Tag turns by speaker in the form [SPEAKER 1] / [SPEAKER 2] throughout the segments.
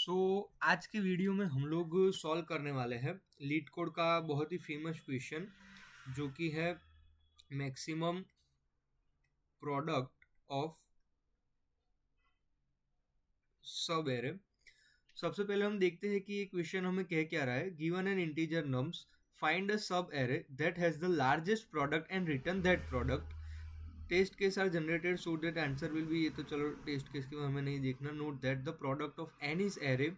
[SPEAKER 1] सो आज के वीडियो में हम लोग सॉल्व करने वाले हैं लीड कोड का बहुत ही फेमस क्वेश्चन जो कि है मैक्सिमम प्रोडक्ट ऑफ सब एरे। सबसे पहले हम देखते हैं कि ये क्वेश्चन हमें कह क्या रहा है। Given an integer nums, find a sub array that has the largest product and return that product. Test case are generated so that answer will be, ये तो चलो टेस्ट केस के हमें नहीं देखना। Note that the product of an is array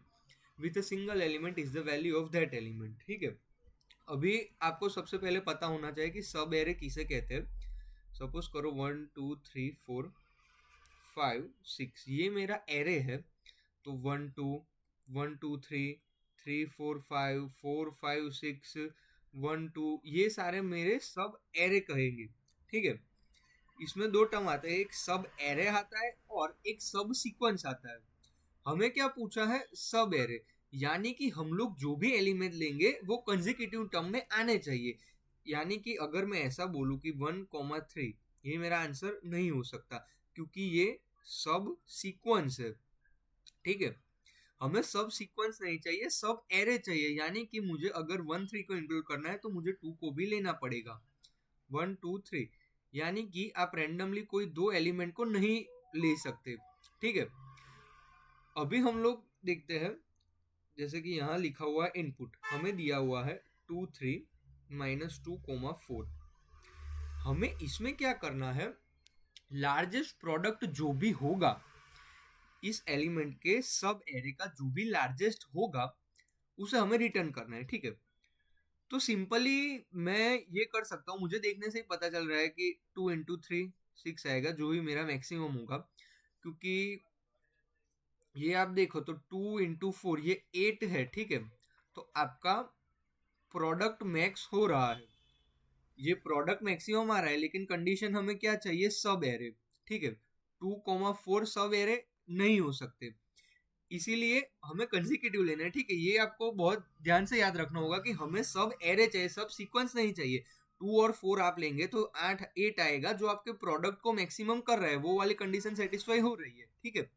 [SPEAKER 1] with a single element is the value of that element. ठीक है, अभी आपको सबसे पहले पता होना चाहिए कि सब एरे किसे कहते हैं। सपोज करो 1 2 3 4 5 6 ये मेरा एरे है, तो 1 2 1 2 3 3 4 5 4 5 6 1 2 ये सारे मेरे सब एरे कहेंगे। ठीक है, इसमें दो टर्म आते हैं, एक सब एरे आता है और एक सब सीक्वेंस आता है। हमें क्या पूछा है, सब एरे, यानी कि हम लोग जो भी एलिमेंट लेंगे वो कंसेक्यूटिव टर्म में आने चाहिए। यानी कि अगर मैं ऐसा बोलूं कि 1 3, ये मेरा आंसर नहीं हो सकता क्योंकि ये सब सीक्वेंस है। ठीक है, हमें सब सीक्वेंस नहीं चाहिए, सब एरे चाहिए। यानी कि मुझे अगर 1 3 को इंक्लूड करना है तो मुझे 2 को भी लेना पड़ेगा। 1 2 3, यानी कि आप रैंडमली कोई दो एलिमेंट को नहीं ले सकते। ठीक है, अभी हम लोग देखते हैं, जैसे कि यहाँ लिखा हुआ है इनपुट हमें दिया हुआ है 2 3 -2 4। हमें इसमें क्या करना है, लार्जेस्ट प्रोडक्ट जो भी होगा इस एलिमेंट के सब एरे का, जो भी लार्जेस्ट होगा उसे हमें रिटर्न करना है। ठीक है, तो सिंपली मैं ये कर सकता हूँ, मुझे देखने से ही पता चल रहा है कि 2 × 3 6 आएगा, जो भी मेरा मैक्सिमम होगा। क्योंकि ये आप देखो तो 2 × 4 ये 8 है। ठीक है, तो आपका प्रोडक्ट मैक्स हो रहा है, ये प्रोडक्ट मैक्सिमम आ रहा है, लेकिन कंडीशन हमें क्या चाहिए, सब एरे। ठीक है, 2 4 सब एरे नहीं हो सकते, इसीलिए हमें कंसेक्यूटिव लेना है। ठीक है, ये आपको बहुत ध्यान से याद रखना होगा कि हमें सब एरे चाहिए, सब सीक्वेंस नहीं चाहिए। 2 और 4 आप लेंगे तो 8 आएगा, जो आपके प्रोडक्ट को मैक्सिमम कर रहा है, वो वाली कंडीशन सेटिस्फाई हो रही है। ठीक है,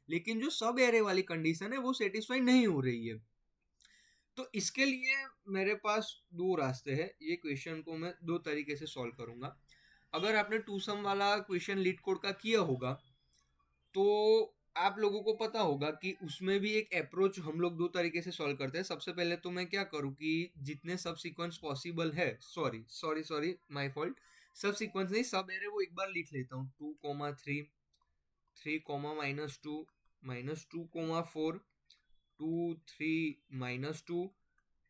[SPEAKER 1] लेकिन जो सब एरे वाली कंडीशन है वो सेटिस्फाई नहीं हो रही है। तो इसके लिए मेरे पास दो रास्ते हैं, ये क्वेश्चन को मैं दो तरीके से सॉल्व करूंगा। अगर आपने टू सम वाला क्वेश्चन लीड कोड का किया होगा तो आप लोगों को पता होगा कि उसमें भी एक अप्रोच हम लोग दो तरीके से सॉल्व करते हैं। सबसे पहले तो मैं क्या करूँ कि जितने सब सीक्वेंस पॉसिबल है, sorry sorry sorry my fault, सब सीक्वेंस नहीं, सब एरे वो एक बार लिख लेता हूँ। 2 3 3 -2 -2 -4 2 3 -2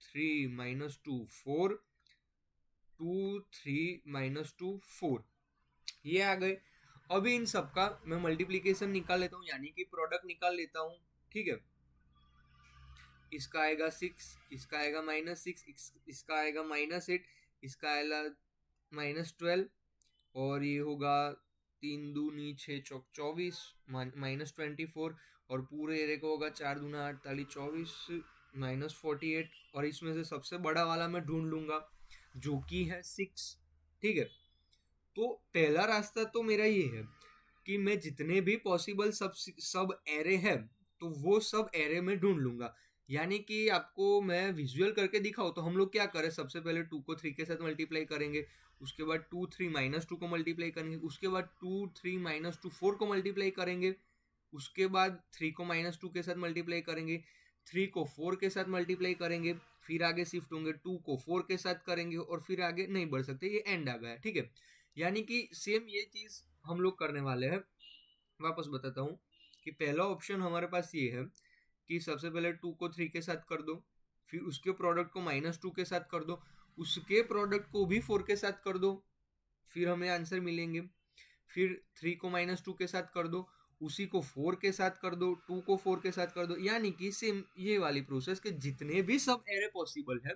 [SPEAKER 1] 3 -2 4 2 3 -2 4 ये आ गए। अभी इन सब का मैं मल्टीप्लीकेशन निकाल लेता हूँ, यानी कि प्रोडक्ट निकाल लेता हूँ। ठीक है, इसका आएगा 6, इसका आएगा -6, इसका आएगा -8, इसका आएगा -12, और ये होगा 3 दूनी 6 चौक 24 -24, और पूरे एरे को होगा 4 दूना 8 ताली 24 -48, और इसमें से सबसे बड़ा वाला मैं ढूंढ लूंगा जो कि है 6। ठीक है, तो पहला रास्ता तो मेरा ये है कि मैं जितने भी पॉसिबल सब एरे है तो वो सब एरे में ढूंढ लूंगा। यानी कि आपको मैं विजुअल करके दिखाऊं तो हम लोग क्या करें, सबसे पहले 2 को 3 के साथ मल्टीप्लाई करेंगे, उसके बाद 2 3 -2 को मल्टीप्लाई करेंगे, उसके बाद 2 3 -2 4 को मल्टीप्लाई करेंगे, उसके बाद 3 को -2 के साथ मल्टीप्लाई करेंगे, 3 को 4 के साथ मल्टीप्लाई करेंगे, फिर आगे शिफ्ट होंगे 2 को 4 के साथ करेंगे, और फिर आगे नहीं बढ़ सकते, ये एंड आ गया। ठीक है, यानी कि सेम ये चीज हम लोग करने वाले हैं। वापस बताता हूँ कि पहला ऑप्शन हमारे पास ये है कि सबसे पहले 2 को 3 के साथ कर दो, फिर उसके प्रोडक्ट को -2 के साथ कर दो, उसके प्रोडक्ट को भी 4 के साथ कर दो, फिर हमें आंसर मिलेंगे। फिर 3 को -2 के साथ कर दो, उसी को 4 के साथ कर दो, 2 को 4 के साथ कर दो, यानी कि सेम ये वाली प्रोसेस के जितने भी सब एरे पॉसिबल है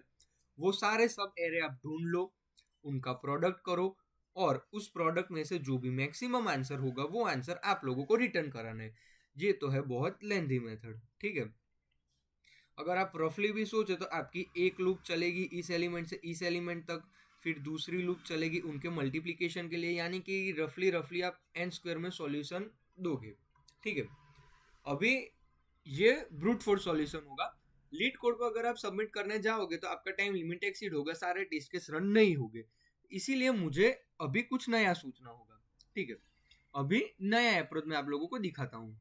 [SPEAKER 1] वो सारे सब एरे आप ढूंढ लो, उनका प्रोडक्ट करो, और उस प्रोडक्ट में से जो भी मैक्सिमम आंसर होगा वो आंसर आप लोगों को रिटर्न कराना है। ये तो है बहुत लेंथी मेथड। ठीक है, अगर आप रफली भी सोचे तो आपकी एक लूप चलेगी इस एलिमेंट से इस एलिमेंट तक, फिर दूसरी लूप चलेगी उनके मल्टीप्लिकेशन के लिए, यानी कि रफली रफली आप n स्क्वायर में सॉल्यूशन दोगे। ठीक है, अभी ये ब्रूट फोर्स सॉल्यूशन होगा। लीड कोड पर अगर आप सबमिट करने जाओगे तो आपका टाइम लिमिट एक्सीड होगा, सारे टेस्ट केस रन नहीं होंगे। इसीलिए मुझे अभी कुछ नया सोचना होगा। ठीक है, अभी नया अप्रोच मैं आप लोगों को दिखाता हूँ।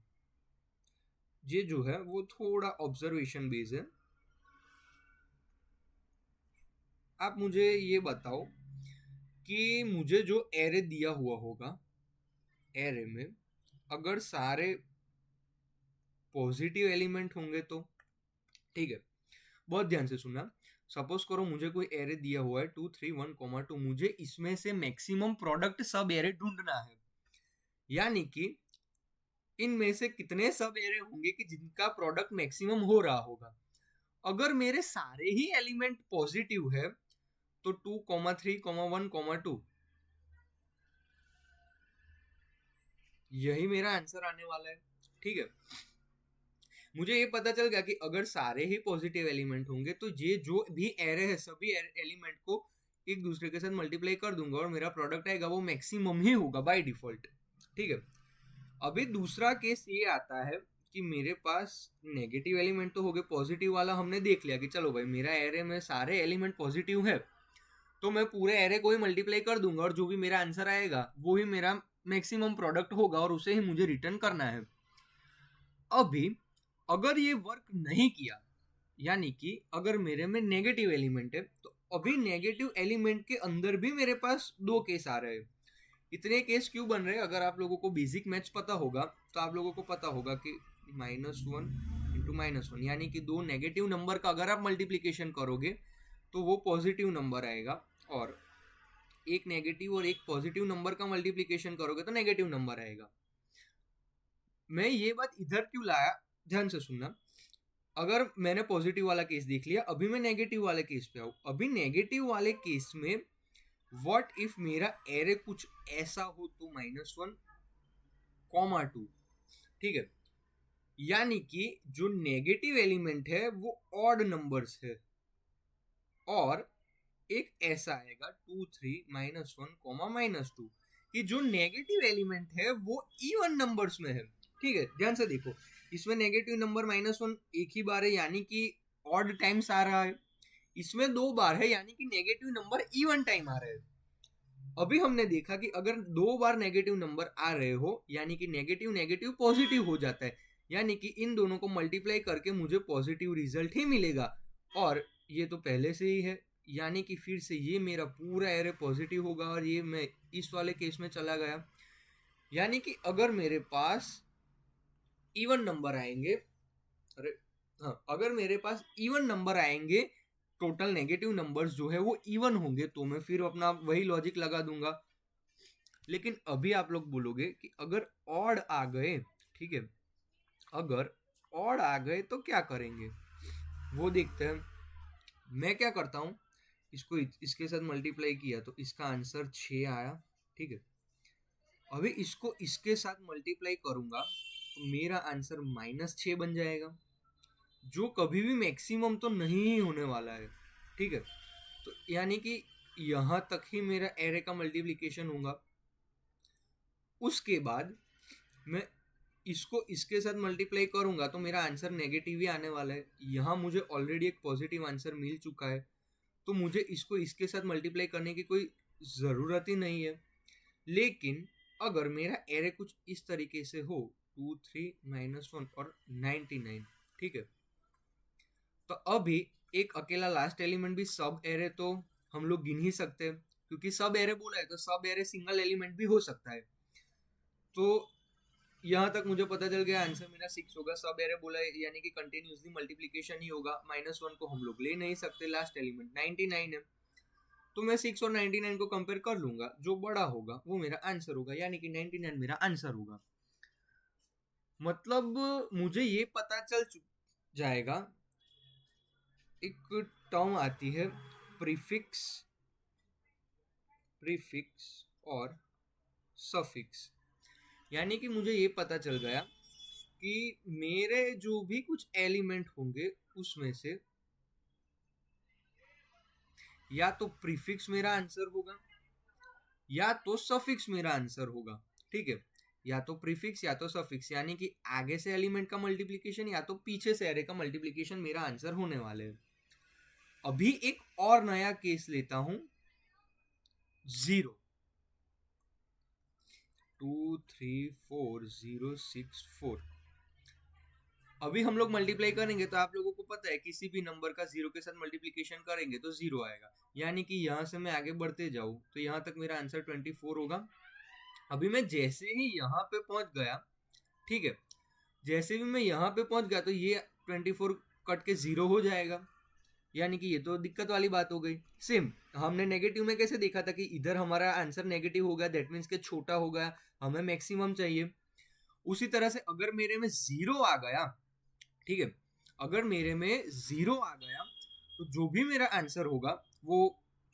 [SPEAKER 1] ये जो है वो थोड़ा ऑब्जर्वेशन बेस है। आप मुझे ये बताओ कि मुझे जो एरे दिया हुआ होगा, एरे में अगर सारे पॉजिटिव एलिमेंट होंगे तो, ठीक है, बहुत ध्यान से सुनना। सपोज करो मुझे कोई एरे दिया हुआ है 2 3 1 2, मुझे इसमें से मैक्सिमम प्रोडक्ट सब एरे ढूंढना है। यानी कि इनमें से कितने सब एरे होंगे कि जिनका प्रोडक्ट मैक्सिमम हो रहा होगा। अगर मेरे सारे ही एलिमेंट पॉजिटिव है तो 2 3 1 यही मेरा आंसर आने वाला है। ठीक है, मुझे ये पता चल गया कि अगर सारे ही पॉजिटिव एलिमेंट होंगे तो ये जो भी एरे है सभी एलिमेंट को एक दूसरे के साथ मल्टीप्लाई कर दूंगा और मेरा प्रोडक्ट आएगा वो मैक्सिमम ही होगा बाय डिफॉल्ट। ठीक है, अभी दूसरा केस ये आता है कि मेरे पास नेगेटिव एलिमेंट तो हो गए, पॉजिटिव वाला हमने देख लिया कि चलो भाई मेरा एरे में सारे एलिमेंट पॉजिटिव है, तो मैं पूरे एरे को ही मल्टीप्लाई कर दूंगा और जो भी मेरा आंसर आएगा वो ही मेरा मैक्सिमम प्रोडक्ट होगा और उसे ही मुझे रिटर्न करना है। अभी अगर ये वर्क नहीं किया, यानी कि अगर मेरे में नेगेटिव एलिमेंट है, तो अभी नेगेटिव एलिमेंट के अंदर भी मेरे पास दो केस आ रहे हैं। इतने केस क्यों बन रहे हैं? अगर आप लोगों को बेसिक मैथ्स पता होगा तो आप लोगों को पता होगा कि -1 × -1 यानी कि दो नेगेटिव नंबर का अगर आप मल्टीप्लीकेशन करोगे तो वो पॉजिटिव नंबर आएगा, और एक नेगेटिव और एक पॉजिटिव नंबर का मल्टीप्लीकेशन करोगे तो नेगेटिव नंबर आएगा। मैं ये बात इधर क्यों लाया, ध्यान से सुनना। अगर मैंने पॉजिटिव वाला केस देख लिया, अभी मैं नेगेटिव वाले केस पे आऊँ। अभी नेगेटिव वाले केस में व्हाट इफ मेरा एरे कुछ ऐसा हो तो -1, 2, ठीक है, यानी कि जो नेगेटिव एलिमेंट है वो ऑड नंबर्स है, और एक ऐसा आएगा 2 3 -1, कि जो नेगेटिव एलिमेंट है वो इवन नंबर्स में है। ठीक है, ध्यान से देखो, इसमें नेगेटिव नंबर -1 एक ही बार है यानी कि ऑड टाइम्स आ रहा है, इसमें दो बार है यानी कि नेगेटिव नंबर इवन टाइम आ रहे हैं। अभी हमने देखा कि अगर दो बार नेगेटिव नंबर आ रहे हो यानी कि नेगेटिव नेगेटिव पॉजिटिव हो जाता है, यानी कि इन दोनों को मल्टीप्लाई करके मुझे पॉजिटिव रिजल्ट ही मिलेगा, और ये तो पहले से ही है, यानी कि फिर से ये मेरा पूरा एरे पॉजिटिव होगा और ये मैं इस वाले केस में चला गया। यानी कि अगर मेरे पास इवन नंबर आएंगे, अरे हाँ, अगर मेरे पास इवन नंबर आएंगे, टोटल नेगेटिव नंबर्स जो है वो इवन होंगे, तो मैं फिर अपना वही लॉजिक लगा दूंगा। लेकिन अभी आप लोग बोलोगे कि अगर ऑड आ गए, ठीक है, अगर ऑड आ गए तो क्या करेंगे, वो देखते हैं। मैं क्या करता हूँ, इसको इसके साथ मल्टीप्लाई किया तो इसका आंसर 6 आया। ठीक है, अभी इसको इसके साथ मल्टीप्लाई करूंगा तो मेरा आंसर -6 बन जाएगा, जो कभी भी मैक्सिमम तो नहीं ही होने वाला है। ठीक है, तो यानी कि यहाँ तक ही मेरा एरे का मल्टीप्लिकेशन होगा। उसके बाद मैं इसको इसके साथ मल्टीप्लाई करूंगा तो मेरा आंसर नेगेटिव ही आने वाला है। यहाँ मुझे ऑलरेडी एक पॉजिटिव आंसर मिल चुका है, तो मुझे इसको इसके साथ मल्टीप्लाई करने की कोई ज़रूरत ही नहीं है। लेकिन अगर मेरा एरे कुछ इस तरीके से हो 2 3 -1 और 99, ठीक है, तो अभी एक अकेला लास्ट एलिमेंट भी सब एरे तो हम लोग गिन ही सकते हैं, क्योंकि सब एरे बोला है तो सब एरे सिंगल एलिमेंट भी हो सकता है। तो यहाँ तक मुझे पता चल गया आंसर मेरा 6 होगा। सब एरे बोला है यानी कि कंटिन्यूसली मल्टीप्लिकेशन ही होगा, -1 को हम लोग ले नहीं सकते, लास्ट एलिमेंट 99 है, तो मैं 6 और 99 को कंपेयर कर लूंगा, जो बड़ा होगा वो मेरा आंसर होगा, यानी कि 99 मेरा आंसर होगा। मतलब मुझे ये पता चल जाएगा, एक टर्म आती है प्रीफिक्स, प्रीफिक्स और सफिक्स, यानी कि मुझे ये पता चल गया कि मेरे जो भी कुछ एलिमेंट होंगे उसमें से या तो प्रीफिक्स मेरा आंसर होगा या तो सफिक्स मेरा आंसर होगा। ठीक है, या तो प्रीफिक्स या तो सफिक्स, यानी कि आगे से एलिमेंट का मल्टीप्लिकेशन या तो पीछे से एरे का मल्टीप्लिकेशन मेरा आंसर होने वाले है। अभी एक और नया केस लेता हूं, 0 2 3 4 0 6 4। अभी हम लोग मल्टीप्लाई करेंगे तो आप लोगों को पता है किसी भी नंबर का 0 के साथ मल्टीप्लिकेशन करेंगे तो 0 आएगा, यानी कि यहां से मैं आगे बढ़ते जाऊं तो यहां तक मेरा आंसर 24 होगा। अभी मैं जैसे ही यहाँ पे पहुंच गया, ठीक है, जैसे भी मैं यहाँ पे पहुंच गया तो ये 24 कट के 0 हो जाएगा, यानी कि ये तो दिक्कत वाली बात हो गई। सेम हमने नेगेटिव में कैसे देखा था कि इधर हमारा आंसर नेगेटिव होगा, दैट मीन्स के छोटा हो गया, हमें मैक्सिमम चाहिए। उसी तरह से अगर मेरे में 0 आ गया, ठीक है, अगर मेरे में 0 आ गया तो जो भी मेरा आंसर होगा वो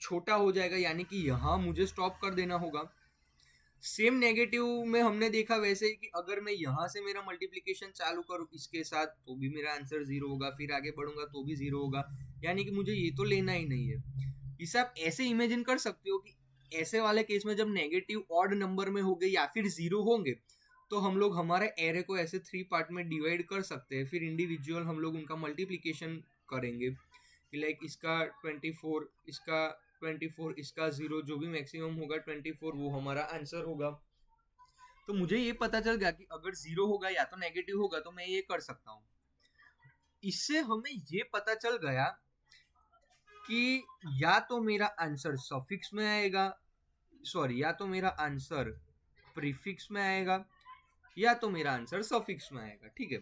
[SPEAKER 1] छोटा हो जाएगा, यानी कि यहाँ मुझे स्टॉप कर देना होगा। सेम नेगेटिव में हमने देखा वैसे ही कि अगर मैं यहाँ से मेरा मल्टीप्लिकेशन चालू करूँ इसके साथ तो भी मेरा आंसर 0 होगा, फिर आगे बढ़ूंगा तो भी 0 होगा, यानी कि मुझे ये तो लेना ही नहीं है। इसे आप ऐसे इमेजिन कर सकते हो कि ऐसे वाले केस में जब नेगेटिव ऑड नंबर में होंगे या फिर 0 होंगे तो हम लोग हमारे एरे को ऐसे 3 पार्ट में डिवाइड कर सकते हैं, फिर इंडिविजुअल हम लोग उनका मल्टीप्लिकेशन करेंगे, लाइक इसका 24, इसका 24, इसका 0, जो भी मैक्सिमम होगा 24 वो हमारा आंसर होगा। तो मुझे ये पता चल गया कि अगर 0 होगा या तो नेगेटिव होगा तो मैं ये कर सकता हूँ। इससे हमें ये पता चल गया कि या तो मेरा आंसर सफिक्स में आएगा, सॉरी, या तो मेरा आंसर प्रीफिक्स में आएगा या तो मेरा आंसर सफिक्स में आएगा, ठीक है।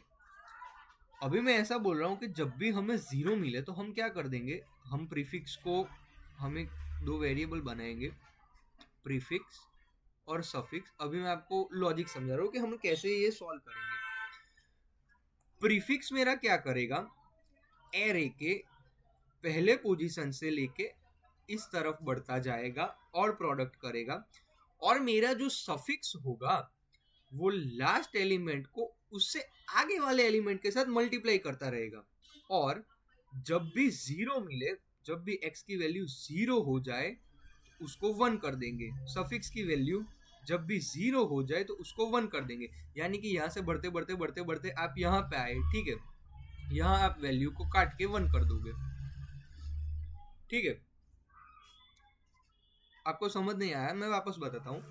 [SPEAKER 1] अभी मैं ऐसा बोल रहा हूँ कि जब भी हमें 0 मिले तो हम क्या कर देंगे, हम प्रीफिक्स को, हमें 2 वेरिएबल बनाएंगे, प्रीफिक्स और सफिक्स। अभी मैं आपको लॉजिक समझा रहा हूँ कि हम कैसे ये सॉल्व करेंगे। प्रीफिक्स मेरा क्या करेगा, एरे के पहले पोजीशन से लेके इस तरफ बढ़ता जाएगा और प्रोडक्ट करेगा, और मेरा जो सफिक्स होगा वो लास्ट एलिमेंट को उससे आगे वाले एलिमेंट के साथ मल्टीप्लाई करता रहेगा, और जब भी 0 मिले, जब भी x की वैल्यू 0 हो जाए उसको 1 कर देंगे, सफिक्स की वैल्यू जब भी 0 हो जाए तो उसको 1 कर देंगे, यानी कि यहाँ से बढ़ते बढ़ते बढ़ते बढ़ते आप यहाँ पे आए, ठीक है, यहाँ आप वैल्यू को काट के 1 कर दोगे, ठीक है। आपको समझ नहीं आया, मैं वापस बताता हूँ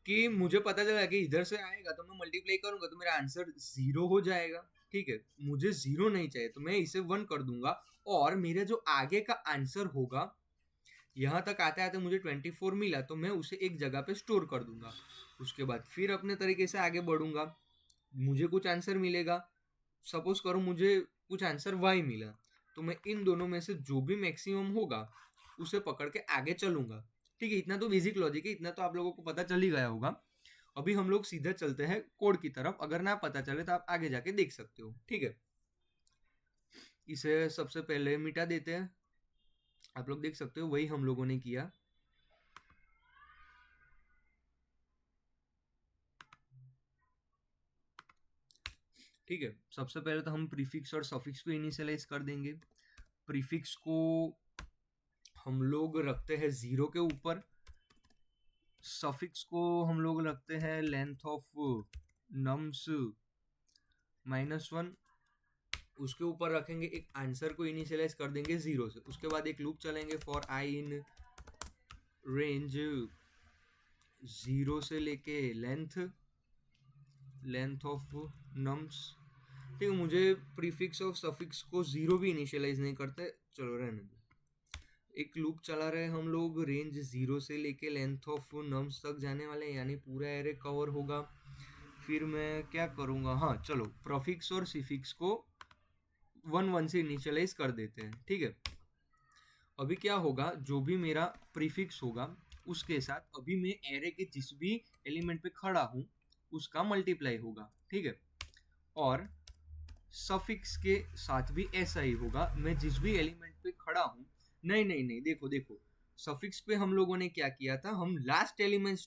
[SPEAKER 1] कि मुझे पता चला कि इधर से आएगा तो मैं मल्टीप्लाई करूंगा तो मेरा आंसर 0 हो जाएगा, ठीक है। मुझे 0 नहीं चाहिए तो मैं इसे 1 कर दूंगा, और मेरा जो आगे का आंसर होगा, यहाँ तक आते आते मुझे 24 मिला तो मैं उसे एक जगह पे स्टोर कर दूंगा, उसके बाद फिर अपने तरीके से आगे बढ़ूंगा, मुझे कुछ आंसर मिलेगा, सपोज करो मुझे कुछ आंसर y मिला, तो मैं इन दोनों में से जो भी मैक्सिमम होगा उसे पकड़ के आगे चलूंगा, ठीक है। इतना तो बेसिक लॉजिक है, इतना तो आप लोगों को पता चल ही गया होगा। अभी हम लोग सीधे चलते हैं कोड की तरफ, अगर ना पता चले तो आप आगे जाके देख सकते हो, ठीक है। इसे सबसे पहले मिटा देते हैं, आप लोग देख सकते हो वही हम लोगों ने किया। ठीक है, सबसे पहले तो हम प्रीफिक्स और सफिक्स को इनिशियलाइज कर देंगे। प्रीफिक्स को हम लोग रखते हैं 0 के ऊपर, सफिक्स को हम लोग रखते हैं लेंथ ऑफ नम्स -1, उसके ऊपर रखेंगे एक आंसर को इनिशियलाइज कर देंगे 0 से, उसके बाद एक लूप चलेंगे फॉर आई इन रेंज 0 से लेके लेंथ ऑफ नम्स, ठीक है। मुझे प्रीफिक्स और सफिक्स को 0 भी इनिशियलाइज नहीं करते, चलो रहने दो। एक लूप चला रहे हम लोग, रेंज 0 से लेके लेंथ ऑफ नम्स तक जाने वाले हैं, यानी पूरा एरे कवर होगा। फिर मैं क्या करूँगा, हाँ चलो प्रीफिक्स और सफिक्स को 1 से इनिशियलाइज कर देते हैं, ठीक है। अभी क्या होगा, जो भी मेरा प्रीफिक्स होगा उसके साथ अभी मैं एरे के जिस भी एलिमेंट पे खड़ा हूँ उसका मल्टीप्लाई होगा, ठीक है। और सफिक्स के साथ भी ऐसा ही होगा, मैं जिस भी एलिमेंट पे खड़ा हूँ, नहीं नहीं नहीं, देखो देखो, सफिक्स पे हम लोगों ने क्या किया था, हम लास्ट एलिमेंट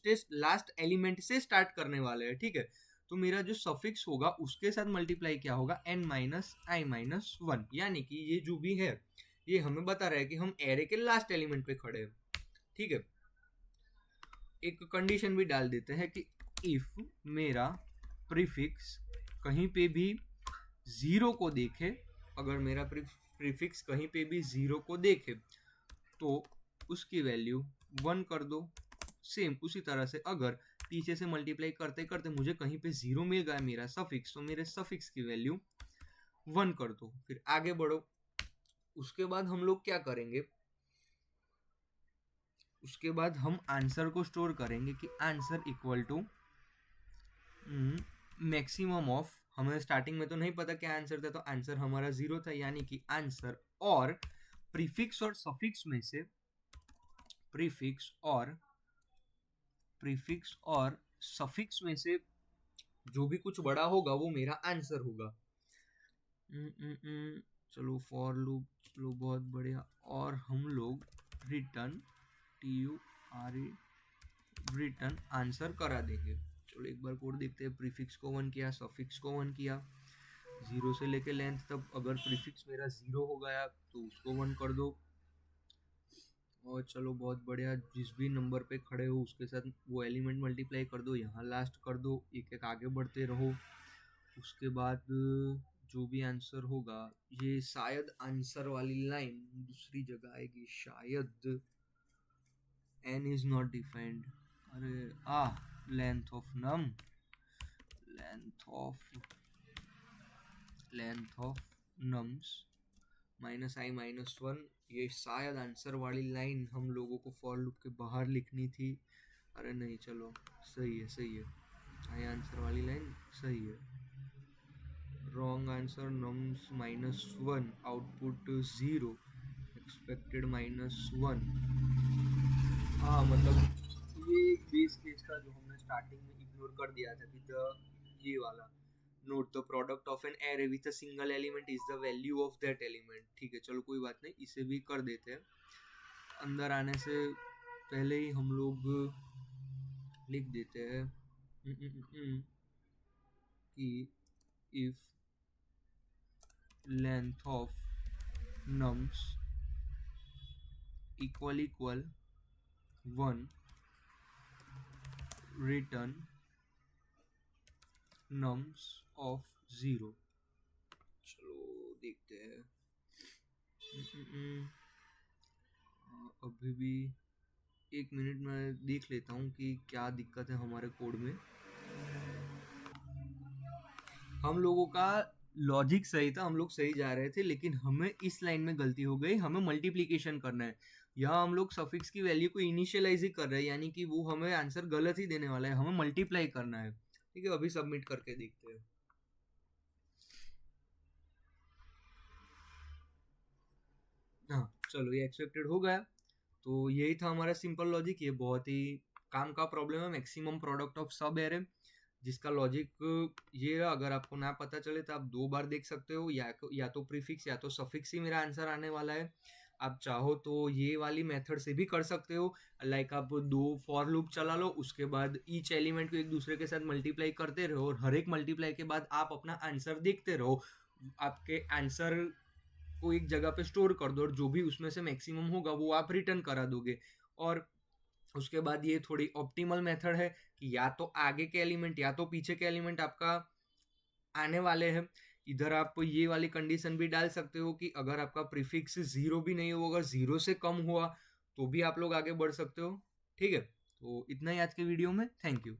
[SPEAKER 1] से स्टार्ट करने वाले हैं, ठीक है। तो मेरा जो सफिक्स होगा उसके साथ मल्टीप्लाई क्या होगा, n-i-1, यानी कि ये जो भी है ये हमें बता रहा है कि हम एरे के लास्ट एलिमेंट पे खड़े हैं, ठीक है। एक कंडीशन भी डाल देते हैं कि इफ मेरा प्रीफिक्स कहीं पे भी जीरो को देखे, अगर मेरा प्रीफिक्स कहीं पे भी जीरो को देखे तो उसकी वैल्यू 1 कर दो। सेम उसी तरह से अगर पीछे से मल्टीप्लाई करते करते मुझे कहीं पे जीरो मिल गया मेरा सफिक्स, तो मेरे सफिक्स की वैल्यू 1 कर दो। फिर आगे बढ़ो। उसके बाद हम लोग क्या करेंगे, उसके बाद हम आंसर को स्टोर करेंगे कि answer equal to maximum of, हमें स्टार्टिंग में तो नहीं पता क्या आंसर था, तो आंसर हमारा जीरो था, यानी कि आंसर और प्रीफिक्स और सफिक्स में से प्रीफिक्स और सफिक्स में से जो भी कुछ बड़ा होगा वो मेरा आंसर होगा। चलो फॉर लूप बहुत बढ़िया। और हम लोग रिटर्न रिटर्न आंसर करा देंगे। चलो एक बार कोड देखते हैं। प्रीफिक्स को 1 किया, सफिक्स को 1 किया, जीरो से लेके लेंथ तक। अगर प्रीफिक्स मेरा जीरो हो गया तो उसको 1 कर दो। और चलो बहुत बढ़िया, जिस भी नंबर पे खड़े हो उसके साथ वो एलिमेंट मल्टीप्लाई कर दो, यहाँ लास्ट कर दो, एक एक आगे बढ़ते रहो। उसके बाद जो भी आंसर होगा, ये शायद आंसर वाली लाइन दूसरी जगह आएगी, शायद n is not defined। अरे लेंथ ऑफ नम्स -i-1, ये शायद आंसर वाली लाइन हम लोगों को फॉर लूप के बाहर लिखनी थी। अरे नहीं, चलो सही है आई आंसर वाली लाइन सही है। Wrong answer, nums -1, output 0, expected -1। हाँ मतलब ये बेस केस था जो हमने स्टार्टिंग में इग्नोर कर दिया था कि ये वाला note the product of an array with a single element is the value of that element. ठीक है, चलो कोई बात नहीं, इसे भी कर देते हैं। अंदर आने से पहले ही हम लोग लिख देते हैं कि if length of nums equal 1, return nums of 0। चलो देखते हैं। अभी भी 1 मिनट में देख लेता हूँ कि क्या दिक्कत है हमारे कोड में। हम लोगों का लॉजिक सही था, हम लोग सही जा रहे थे, लेकिन हमें इस लाइन में गलती हो गई। हमें मल्टीप्लिकेशन करना है, यहाँ हम लोग सफिक्स की वैल्यू को इनिशियलाइज ही कर रहे हैं, यानी कि वो हमें आंसर गलत ही देने वाला है, हमें मल्टीप्लाई करना है। ठीक है, अभी सबमिट करके देखते हैं। हाँ चलो, ये एक्सेप्टेड हो गया। तो यही था हमारा सिंपल लॉजिक। ये बहुत ही काम का प्रॉब्लम है, मैक्सिमम प्रोडक्ट ऑफ सब एरे, जिसका लॉजिक ये रहा। अगर आपको ना पता चले तो आप 2 बार देख सकते हो, या तो प्रीफिक्स या तो सफिक्स ही मेरा आंसर आने वाला है। आप चाहो तो ये वाली मेथड से भी कर सकते हो, लाइक आप 2 फॉर लूप चला लो, उसके बाद ईच एलिमेंट को एक दूसरे के साथ मल्टीप्लाई करते रहो, और हर एक मल्टीप्लाई के बाद आप अपना आंसर देखते रहो। आपके आंसर को एक जगह पे स्टोर कर दो, और जो भी उसमें से मैक्सिमम होगा वो आप रिटर्न करा दोगे। और उसके बाद ये थोड़ी ऑप्टिमल मेथड है कि या तो आगे के एलिमेंट या तो पीछे के एलिमेंट आपका आने वाले हैं। इधर आप ये वाली कंडीशन भी डाल सकते हो कि अगर आपका प्रीफिक्स 0 भी नहीं होगा, 0 से कम हुआ, तो भी आप लोग आगे बढ़ सकते हो। ठीक है, तो इतना ही आज के वीडियो में। Thank you.